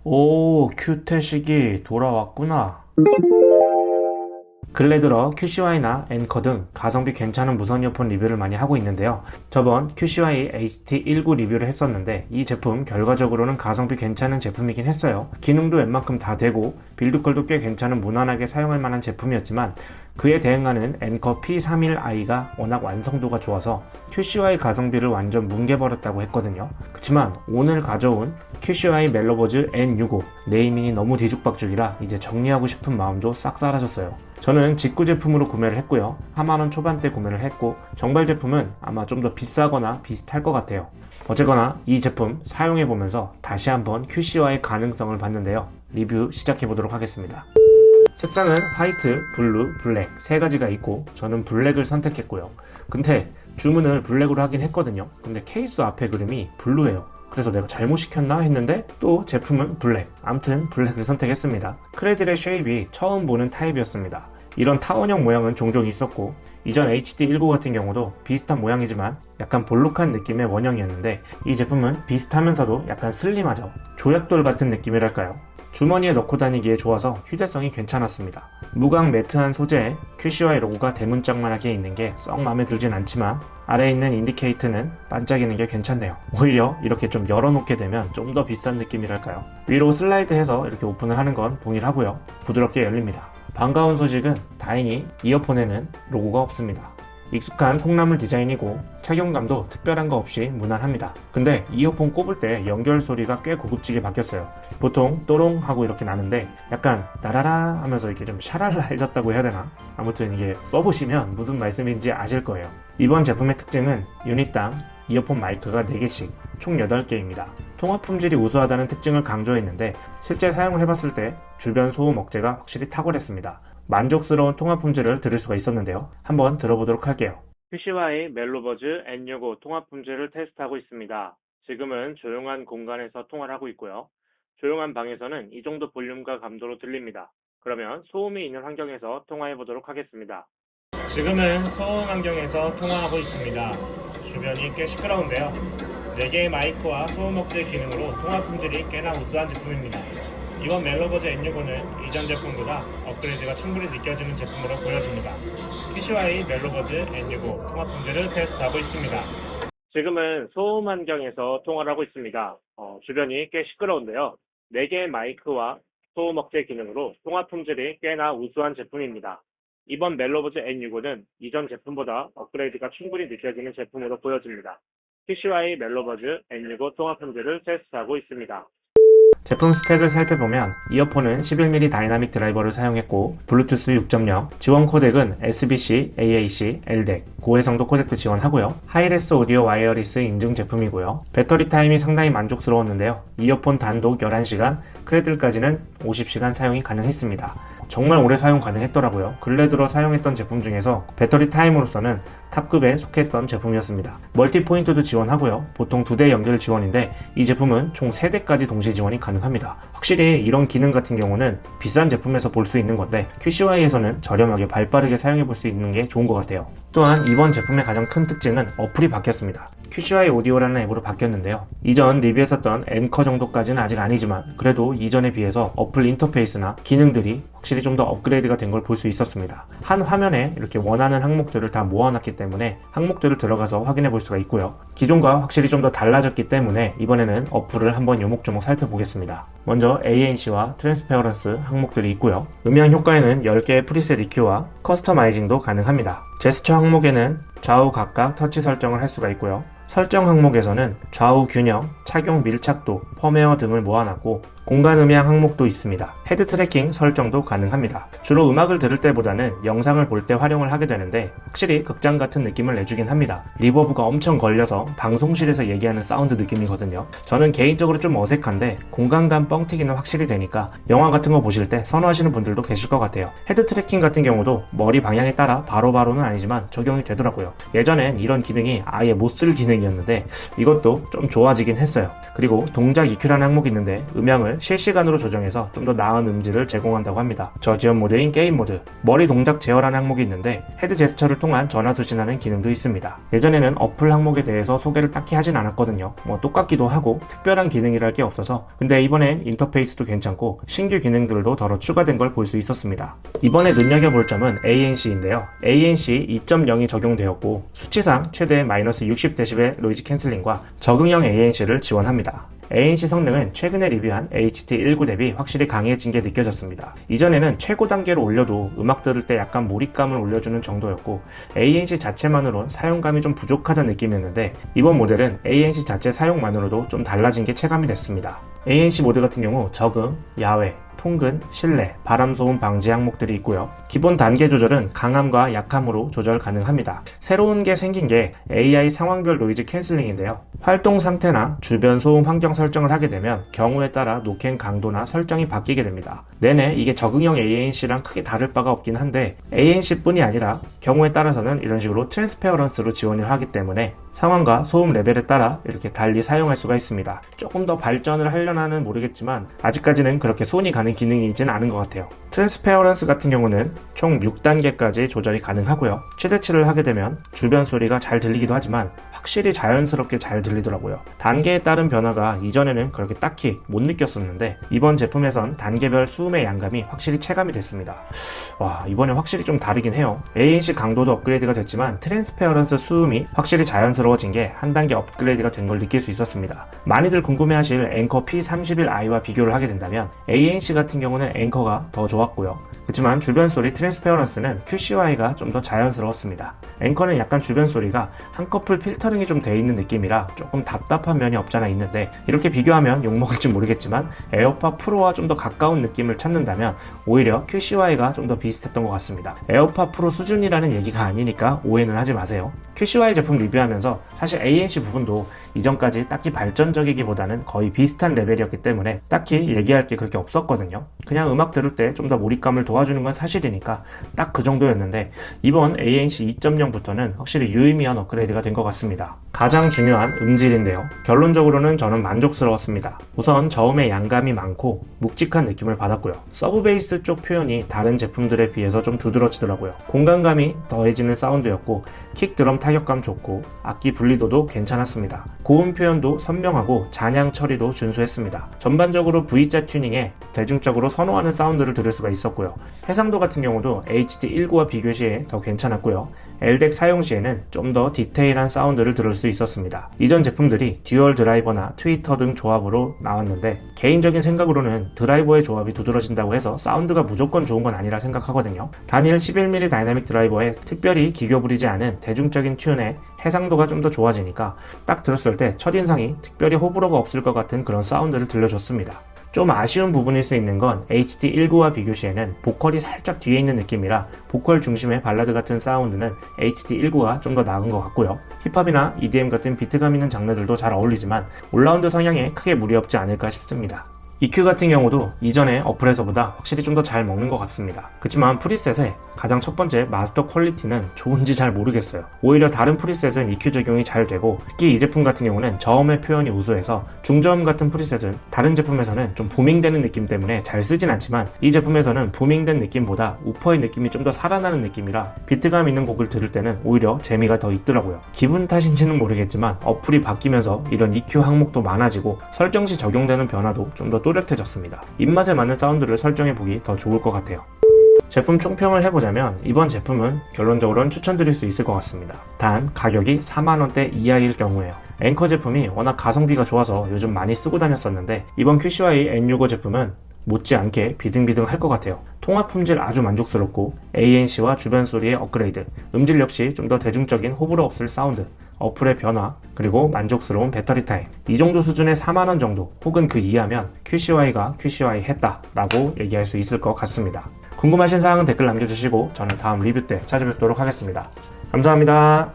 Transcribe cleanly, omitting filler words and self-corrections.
오, 큐태식이 돌아왔구나. 근래 들어 QCY나 엔커 등 가성비 괜찮은 무선 이어폰 리뷰를 많이 하고 있는데요. 저번 QCY HT19 리뷰를 했었는데 이 제품 결과적으로는 가성비 괜찮은 제품이긴 했어요. 기능도 웬만큼 다 되고 빌드컬도 꽤 괜찮은 무난하게 사용할 만한 제품이었지만 그에 대응하는 엔커 P31i가 워낙 완성도가 좋아서 QCY 가성비를 완전 뭉개버렸다고 했거든요. 그치만 오늘 가져온 QCY 멜로버즈 N65 네이밍이 너무 뒤죽박죽이라 이제 정리하고 싶은 마음도 싹 사라졌어요. 저는 직구 제품으로 구매를 했고요. 4만원 초반대 구매를 했고 정발 제품은 아마 좀 더 비싸거나 비슷할 것 같아요. 어쨌거나 이 제품 사용해보면서 다시 한번 QCY 가능성을 봤는데요. 리뷰 시작해보도록 하겠습니다. 색상은 화이트, 블루, 블랙 세 가지가 있고 저는 블랙을 선택했고요. 근데 주문을 블랙으로 하긴 했거든요. 근데 케이스 앞에 그림이 블루예요. 그래서 내가 잘못 시켰나 했는데 또 제품은 블랙. 암튼 블랙을 선택했습니다. 크레들의 쉐입이 처음 보는 타입이었습니다. 이런 타원형 모양은 종종 있었고 이전 HD19 같은 경우도 비슷한 모양이지만 약간 볼록한 느낌의 원형이었는데 이 제품은 비슷하면서도 약간 슬림하죠. 조약돌 같은 느낌이랄까요. 주머니에 넣고 다니기에 좋아서 휴대성이 괜찮았습니다. 무광 매트한 소재에 QCY 로고가 대문짝만하게 있는 게 썩 마음에 들진 않지만 아래에 있는 인디케이트는 반짝이는 게 괜찮네요. 오히려 이렇게 좀 열어놓게 되면 좀 더 비싼 느낌이랄까요. 위로 슬라이드해서 이렇게 오픈을 하는 건 동일하고요. 부드럽게 열립니다. 반가운 소식은 다행히 이어폰에는 로고가 없습니다. 익숙한 콩나물 디자인이고 착용감도 특별한 거 없이 무난합니다. 근데 이어폰 꼽을 때 연결 소리가 꽤 고급지게 바뀌었어요. 보통 또롱 하고 이렇게 나는데 약간 따라라 하면서 이렇게 좀 샤랄라 해졌다고 해야 되나? 아무튼 이게 써보시면 무슨 말씀인지 아실 거예요. 이번 제품의 특징은 유닛당 이어폰 마이크가 4개씩 총 8개입니다. 통합 품질이 우수하다는 특징을 강조했는데 실제 사용을 해봤을 때 주변 소음 억제가 확실히 탁월했습니다. 만족스러운 통합 품질을 들을 수가 있었는데요. 한번 들어보도록 할게요. QCY 멜로버즈 N65 통합 품질을 테스트하고 있습니다. 지금은 조용한 공간에서 통화를 하고 있고요. 조용한 방에서는 이 정도 볼륨과 감도로 들립니다. 그러면 소음이 있는 환경에서 통화해 보도록 하겠습니다. 지금은 소음 환경에서 통화하고 있습니다. 주변이 꽤 시끄러운데요. 4개의 마이크와 소음 억제 기능으로 통화 품질이 꽤나 우수한 제품입니다. 이번 멜로버즈 N65는 이전 제품보다 업그레이드가 충분히 느껴지는 제품으로 보여집니다. QCY 멜로버즈 N65 통합 품질을 테스트하고 있습니다. 지금은 소음 환경에서 통화를 하고 있습니다. 주변이 꽤 시끄러운데요. 4개의 마이크와 소음 억제 기능으로 통화 품질이 꽤나 우수한 제품입니다. 이번 멜로버즈 N65는 이전 제품보다 업그레이드가 충분히 느껴지는 제품으로 보여집니다. QCY 멜로버즈 N65 통합 품질을 테스트하고 있습니다. 제품 스펙을 살펴보면 이어폰은 11mm 다이나믹 드라이버를 사용했고 블루투스 6.0, 지원 코덱은 SBC, AAC, LDEC, 고해상도 코덱도 지원하고요. 하이레스 오디오 와이어리스 인증 제품이고요. 배터리 타임이 상당히 만족스러웠는데요. 이어폰 단독 11시간, 크레들까지는 50시간 사용이 가능했습니다. 정말 오래 사용 가능했더라고요. 근래 들어 사용했던 제품 중에서 배터리 타임으로서는 탑급에 속했던 제품이었습니다. 멀티 포인트도 지원하고요. 보통 2대 연결 지원인데 이 제품은 총 3대까지 동시 지원이 가능합니다. 확실히 이런 기능 같은 경우는 비싼 제품에서 볼 수 있는 건데 QCY에서는 저렴하게 발빠르게 사용해 볼 수 있는 게 좋은 것 같아요. 또한 이번 제품의 가장 큰 특징은 어플이 바뀌었습니다. QCY 오디오라는 앱으로 바뀌었는데요. 이전 리뷰했었던 엔커 정도까지는 아직 아니지만 그래도 이전에 비해서 어플 인터페이스나 기능들이 확실히 좀 더 업그레이드가 된 걸 볼 수 있었습니다. 한 화면에 이렇게 원하는 항목들을 다 모아놨기 때문에 항목들을 들어가서 확인해 볼 수가 있고요. 기존과 확실히 좀 더 달라졌기 때문에 이번에는 어플을 한번 요목조목 살펴보겠습니다. 먼저 ANC와 트랜스페어런스 항목들이 있고요. 음향 효과에는 10개의 프리셋 EQ와 커스터마이징도 가능합니다. 제스처 항목에는 좌우 각각 터치 설정을 할 수가 있고요. 설정 항목에서는 좌우 균형, 착용 밀착도, 펌웨어 등을 모아놨고 공간 음향 항목도 있습니다. 헤드 트래킹 설정도 가능합니다. 주로 음악을 들을 때보다는 영상을 볼 때 활용을 하게 되는데 확실히 극장 같은 느낌을 내주긴 합니다. 리버브가 엄청 걸려서 방송실에서 얘기하는 사운드 느낌이거든요. 저는 개인적으로 좀 어색한데 공간감 뻥튀기는 확실히 되니까 영화 같은 거 보실 때 선호하시는 분들도 계실 것 같아요. 헤드 트래킹 같은 경우도 머리 방향에 따라 바로바로는 아니지만 적용이 되더라고요. 예전엔 이런 기능이 아예 못 쓸 기능이 기능이었는데 이것도 좀 좋아지긴 했어요. 그리고 동작 EQ라는 항목이 있는데 음향을 실시간으로 조정해서 좀 더 나은 음질을 제공한다고 합니다. 저지연 모드인 게임 모드, 머리 동작 제어라는 항목이 있는데 헤드 제스처를 통한 전화 수신하는 기능도 있습니다. 예전에는 어플 항목에 대해서 소개를 딱히 하진 않았거든요. 뭐 똑같기도 하고 특별한 기능이랄 게 없어서, 근데 이번엔 인터페이스도 괜찮고 신규 기능들도 더러 추가된 걸 볼 수 있었습니다. 이번에 눈여겨볼 점은 ANC인데요. ANC 2.0이 적용되었고 수치상 최대 마이너스 60dB 노이즈 캔슬링과 적응형 ANC를 지원합니다. ANC 성능은 최근에 리뷰한 HT19 대비 확실히 강해진 게 느껴졌습니다. 이전에는 최고 단계로 올려도 음악 들을 때 약간 몰입감을 올려주는 정도였고 ANC 자체만으론 사용감이 좀 부족하다는 느낌이었는데 이번 모델은 ANC 자체 사용만으로도 좀 달라진 게 체감이 됐습니다. ANC 모드 같은 경우 적응, 야외, 통근, 실내, 바람 소음 방지 항목들이 있고요. 기본 단계 조절은 강함과 약함으로 조절 가능합니다. 새로운 게 생긴 게 AI 상황별 노이즈 캔슬링인데요. 활동 상태나 주변 소음 환경 설정을 하게 되면 경우에 따라 노캔 강도나 설정이 바뀌게 됩니다. 내내 이게 적응형 ANC랑 크게 다를 바가 없긴 한데 ANC뿐이 아니라 경우에 따라서는 이런 식으로 트랜스페어런스로 지원을 하기 때문에 상황과 소음 레벨에 따라 이렇게 달리 사용할 수가 있습니다. 조금 더 발전을 하려나는 모르겠지만 아직까지는 그렇게 손이 가는 기능이진 않은 것 같아요. 트랜스페어런스 같은 경우는 총 6단계까지 조절이 가능하고요. 최대치를 하게 되면 주변 소리가 잘 들리기도 하지만 확실히 자연스럽게 잘 들리더라고요. 단계에 따른 변화가 이전에는 그렇게 딱히 못 느꼈었는데 이번 제품에선 단계별 수음의 양감이 확실히 체감이 됐습니다. 와, 이번에 확실히 좀 다르긴 해요. ANC 강도도 업그레이드가 됐지만 트랜스페어런스 수음이 확실히 자연스러워진 게 한 단계 업그레이드가 된 걸 느낄 수 있었습니다. 많이들 궁금해하실 앵커 P31i와 비교를 하게 된다면 ANC 같은 경우는 앵커가 더 좋았고요. 그렇지만 주변 소리 트랜스페어런스는 QCY가 좀 더 자연스러웠습니다. 앵커는 약간 주변 소리가 한꺼풀 필터링이 좀 돼 있는 느낌이라 조금 답답한 면이 없잖아 있는데 이렇게 비교하면 욕먹을지 모르겠지만 에어팟 프로와 좀 더 가까운 느낌을 찾는다면 오히려 QCY가 좀 더 비슷했던 것 같습니다. 에어팟 프로 수준이라는 얘기가 아니니까 오해는 하지 마세요. QCY 제품 리뷰하면서 사실 ANC 부분도 이전까지 딱히 발전적이기보다는 거의 비슷한 레벨이었기 때문에 딱히 얘기할 게 그렇게 없었거든요. 그냥 음악 들을 때 좀 더 몰입감을 도와주는 건 사실이니까 딱 그 정도였는데 이번 ANC 2.0부터는 확실히 유의미한 업그레이드가 된 것 같습니다. 가장 중요한 음질인데요. 결론적으로는 저는 만족스러웠습니다. 우선 저음의 양감이 많고 묵직한 느낌을 받았고요. 서브 베이스 쪽 표현이 다른 제품들에 비해서 좀 두드러지더라고요. 공간감이 더해지는 사운드였고 킥 드럼 타격감 좋고 악기 분리도도 괜찮았습니다. 고음 표현도 선명하고 잔향 처리도 준수했습니다. 전반적으로 V자 튜닝에 대중적으로 선호하는 사운드를 들을 수가 있었고요. 해상도 같은 경우도 HT19와 비교 시에 더 괜찮았고요. LDEC 사용 시에는 좀 더 디테일한 사운드를 들을 수 있었습니다. 이전 제품들이 듀얼 드라이버나 트위터 등 조합으로 나왔는데 개인적인 생각으로는 드라이버의 조합이 두드러진다고 해서 사운드가 무조건 좋은 건 아니라 생각하거든요. 단일 11mm 다이나믹 드라이버에 특별히 기교 부리지 않은 대중적인 튠에 해상도가 좀 더 좋아지니까 딱 들었을 때 첫인상이 특별히 호불호가 없을 것 같은 그런 사운드를 들려줬습니다. 좀 아쉬운 부분일 수 있는 건 HT19와 비교 시에는 보컬이 살짝 뒤에 있는 느낌이라 보컬 중심의 발라드 같은 사운드는 HT19가 좀 더 나은 것 같고요. 힙합이나 EDM 같은 비트감 있는 장르들도 잘 어울리지만 올라운드 성향에 크게 무리 없지 않을까 싶습니다. EQ 같은 경우도 이전의 어플에서보다 확실히 좀 더 잘 먹는 것 같습니다. 그렇지만 프리셋의 가장 첫 번째 마스터 퀄리티는 좋은지 잘 모르겠어요. 오히려 다른 프리셋은 EQ 적용이 잘 되고 특히 이 제품 같은 경우는 저음의 표현이 우수해서 중저음 같은 프리셋은 다른 제품에서는 좀 부밍되는 느낌 때문에 잘 쓰진 않지만 이 제품에서는 부밍된 느낌보다 우퍼의 느낌이 좀 더 살아나는 느낌이라 비트감 있는 곡을 들을 때는 오히려 재미가 더 있더라고요. 기분 탓인지는 모르겠지만 어플이 바뀌면서 이런 EQ 항목도 많아지고 설정 시 적용되는 변화도 좀 더 또렷해졌습니다. 입맛에 맞는 사운드를 설정해보기 더 좋을 것 같아요. 제품 총평을 해보자면 이번 제품은 결론적으로는 추천드릴 수 있을 것 같습니다. 단 가격이 4만원대 이하일 경우에요. 앵커 제품이 워낙 가성비가 좋아서 요즘 많이 쓰고 다녔었는데 이번 QCY N65 제품은 못지않게 비등비등 할 것 같아요. 통화 품질 아주 만족스럽고 ANC와 주변 소리의 업그레이드, 음질 역시 좀 더 대중적인 호불호 없을 사운드, 어플의 변화, 그리고 만족스러운 배터리 타임. 이 정도 수준의 4만원 정도 혹은 그 이하면 QCY가 QCY 했다 라고 얘기할 수 있을 것 같습니다. 궁금하신 사항은 댓글 남겨주시고 저는 다음 리뷰 때 찾아뵙도록 하겠습니다. 감사합니다.